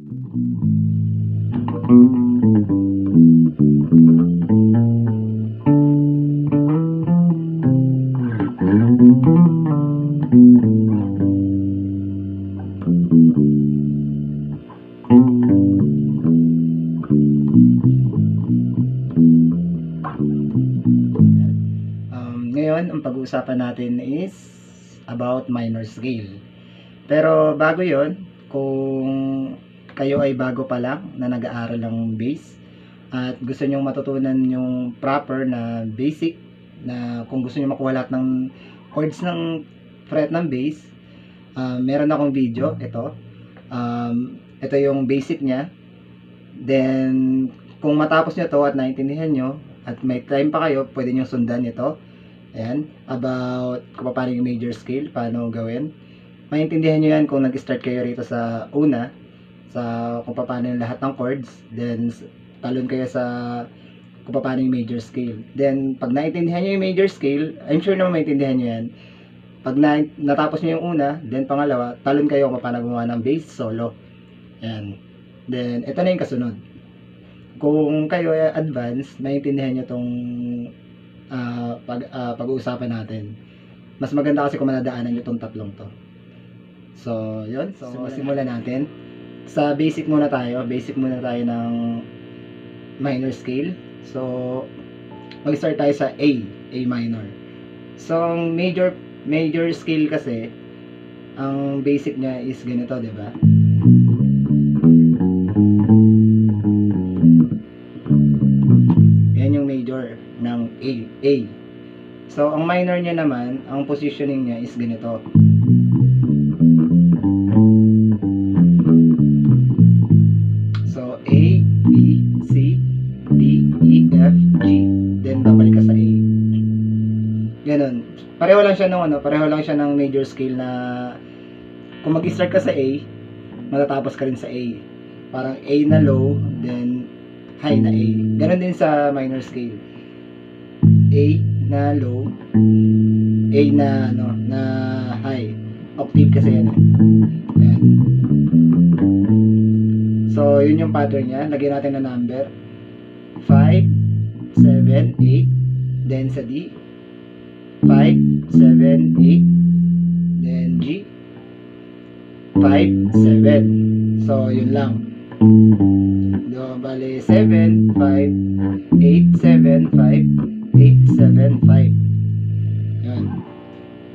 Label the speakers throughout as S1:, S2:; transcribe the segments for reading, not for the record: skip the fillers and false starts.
S1: Ngayon, ang pag-uusapan natin is about minor scale. Pero bago yon, kung kayo ay bago pa lang na nag-aaral ng bass at gusto nyong matutunan yung proper na basic na kung gusto nyo makuha lahat ng chords ng fret ng bass, meron akong video, ito yung basic niya. Then, kung matapos nyo to at naintindihan nyo at may time pa kayo, pwede nyo sundan ito. Ayan, about kung paano yung major scale, paano gawin. Maintindihan nyo yan kung nag-start kayo rito sa una, sa kung paano yung lahat ng chords. Then, talon kayo sa kung paano yung major scale. Then, pag naintindihan nyo yung major scale, I'm sure naman maintindihan nyo yan. Pag natapos nyo yung una, then pangalawa, talon kayo kung paano gumawa ng bass solo. Ayan. Then, ito na yung kasunod. Kung kayo ay advanced, maintindihan nyo tong pag-uusapan natin. Mas maganda kasi kung manadaanan nyo tong tatlong to. So, yun. So, simulan natin. Sa basic muna tayo. Basic muna tayo ng minor scale. So, mag-start tayo sa A. A minor. So, ang major scale kasi, ang basic niya is ganito, diba? Yan yung major ng A. A. So, ang minor niya naman, ang positioning niya is ganito. So, A, B, C, D, E, F, G. Then, babalik ka sa A. Ganun. Pareho lang siya ng major scale na kung mag-start ka sa A, matatapos ka rin sa A. Parang A na low, then high na A. Ganon din sa minor scale. A na low, A na na high. Octave kasi yan. Ayan. So, yun yung pattern niya. Lagyan natin na number. 5, 7, 8. Then sa D. 5, 7, 8. Then G. 5, 7. So, yun lang. Bale, 7, 5, 8, 7, 5, 8, 7, 5. Yan.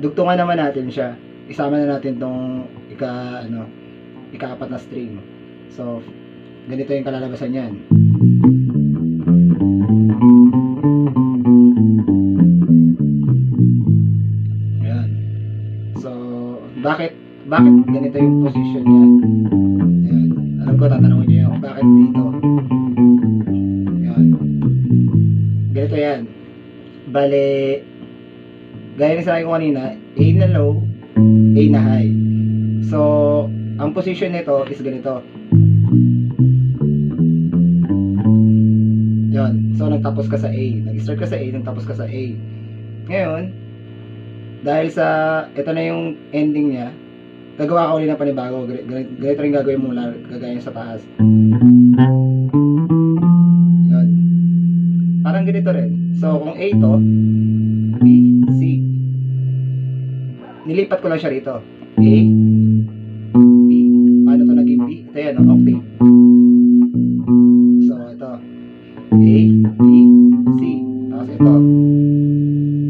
S1: Dugtungan naman natin siya. Isama na natin tong ika-apat na string. So, ganito yung kalalabasan yan. Yan. So, bakit ganito yung position niya? Yan. Alam ko, tatanungin niyo yung bakit dito. Yan. Ganito yan. Bale, gaya na sabi ko kanina, A na low, A na high. So, ang position nito is ganito. Yan. So, nagtapos ka sa A. Nag-start ka sa A, nagtapos ka sa A. Ngayon, dahil sa, ito na yung ending niya, gagawa ka ulit ng panibago. Ganito rin gagawin mo mula, gagawin sa taas. Yan. Parang ganito rin. So, kung A to, B, C. Nilipat ko lang siya rito. A, B. Paano to naging B? Ito yan, octave. So, ito. A, B, C. Tapos ito.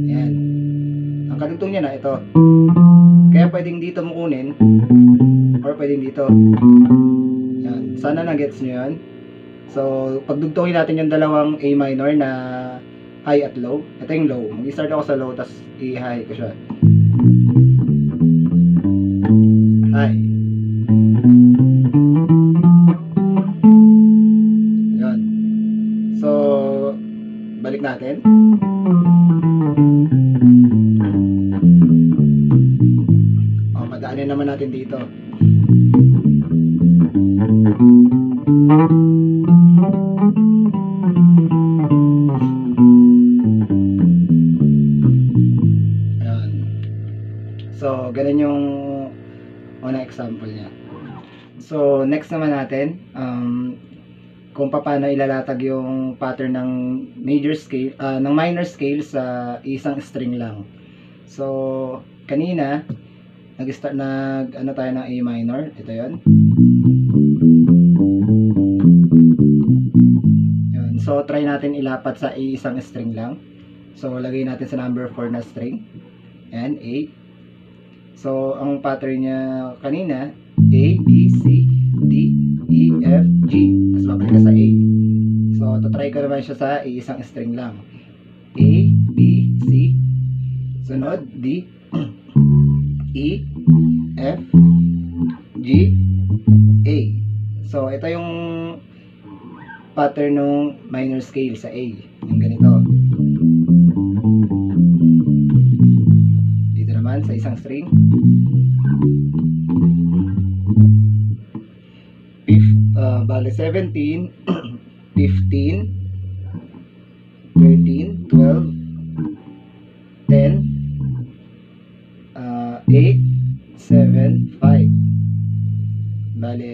S1: Ayan. Ang kadugtong niya na, ito. Kaya pwedeng dito mo kunin, or pwedeng dito. Ayan. Sana na-gets nyo yan. So, pagdugtongin natin yung dalawang A minor na high at low. Ito yung low. Mag-start ako sa low, tapos i-high ko siya. High. Ayan. So, balik natin. O, madaanin naman natin dito. Ayan. So, ganun yung unang example niya. So, next naman natin, kung paano ilalatag yung pattern ng ng minor scale sa isang string lang. So, kanina, ano tayo ng A minor. Ito yon. Yun. So, try natin ilapat sa isang string lang. So, lagay natin sa number 4 na string. Ayan, A. So, ang pattern niya kanina, A, B, C, D, E, F, G. Tapos babalik ka sa A. So, try ko naman siya sa isang string lang. A, B, C. Sunod, D, E, F, G, A. So, ito yung pattern ng minor scale sa A. Yung ganito. Dito naman sa isang string. Bale 17, 15, 13, 12, 10, 8, 7, 5. Bale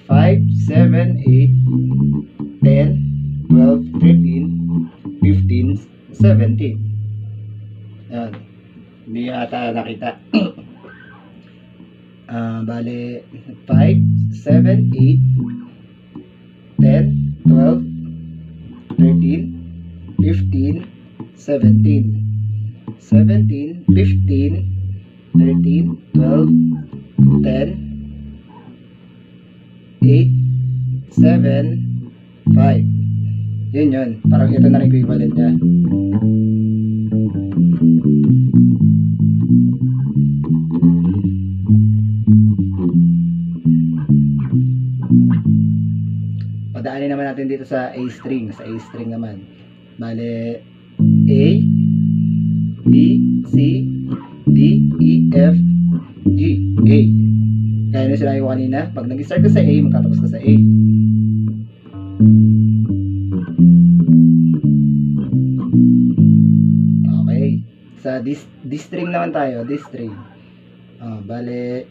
S1: 5, 7, 8, 10, 12, 13, 15, 17. Yan. Hindi ata nakita. Bale 5, 7, 8, 10, 12, 13, 15, 17. 17, 15, 13, 12, 10, 8, 7, 5. Yun. Parang ito na equivalent niya. Padaanin naman natin dito sa A string. Sa A string naman. Bale, A, B, C, D, E, F, G, A. Kaya na sinabi ko kanina, pag nag-start ka sa A, magtatapos ka sa A. Okay. Sa this string naman tayo, this string. Bale,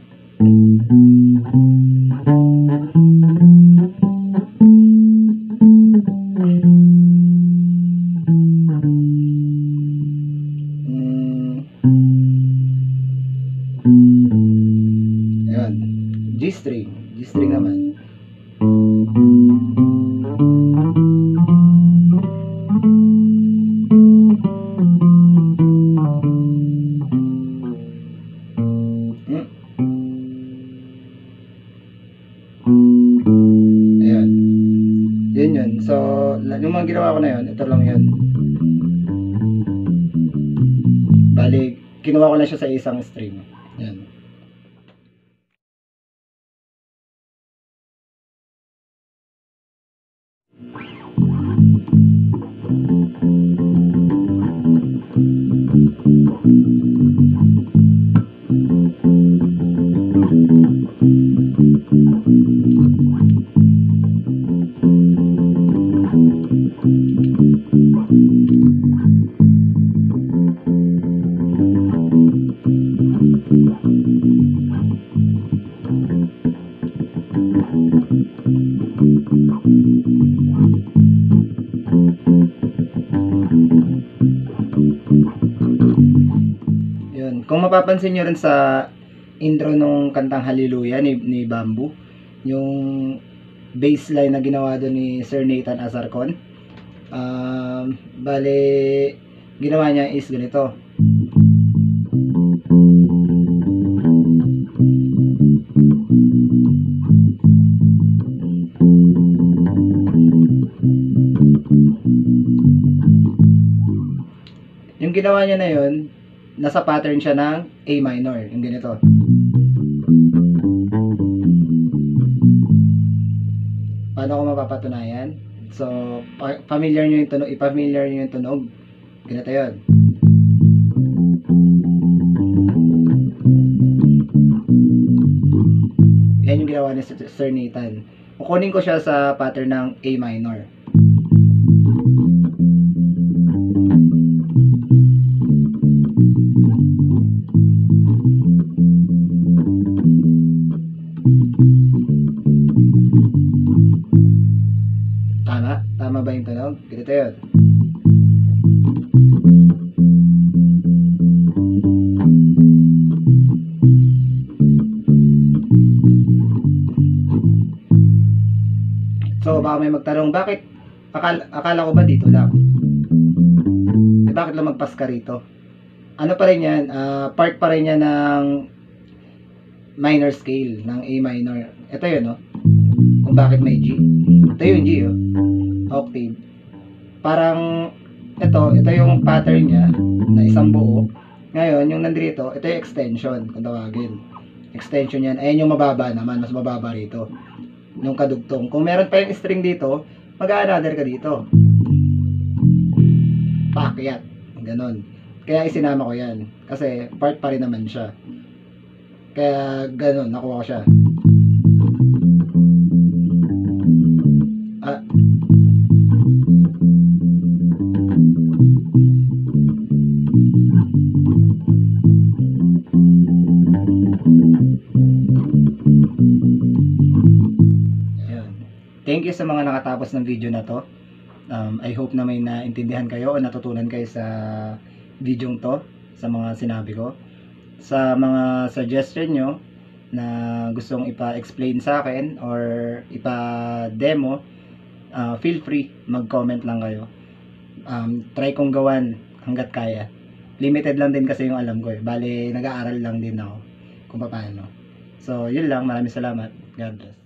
S1: G string naman. Ayan. Yun. So, yung mga ginawa ko na yun, ito lang yun. Bali, kinuha ko na siya sa isang string. Ayan. Yun. Kung mapapansin nyo rin sa intro nung kantang Hallelujah ni Bamboo, yung bassline na ginawa doon ni Sir Nathan Azarcon, bale, ginawa niya is ganito. Yung ginawa niya na yun, nasa pattern siya ng A minor, yung ganito. Paano ko mapapatunayan? So, familiar nyo yung tunog, i-familiar nyo yung tunog. Ganito yun. Yan yung ginawa ni Sir Nathan. Kukunin ko siya sa pattern ng A minor. Tama ba yung tunog? Ganito yun. So, baka may magtanong, bakit? Akala ko ba dito lang? Bakit lumagpas ka rito? Ano pa rin yan? Part pa rin yan ng minor scale, ng A minor. Ito yun, no? Kung bakit may G. Ito yung G, oh. Octave. Parang, ito yung pattern niya, na isang buo. Ngayon, yung nandito, ito yung extension, kung tawagin. Extension yan. Ayan yung mababa naman, mas mababa rito. Yung kadugtong. Kung meron pa yung string dito, mag-a-another ka dito. Paakyat. Ganon. Kaya isinama ko yan. Kasi part pa rin naman siya. Kaya ganon, nakuha ko siya. Thank you sa mga nakatapos ng video na to. I hope na may naintindihan kayo o natutunan kayo sa video to, sa mga sinabi ko. Sa mga suggestion nyo na gustong ipa-explain sa akin or ipa-demo, feel free, mag-comment lang kayo. Try kong gawan hanggat kaya. Limited lang din kasi yung alam ko eh. Bale, nag-aaral lang din ako kung paano. So, yun lang. Maraming salamat. God bless.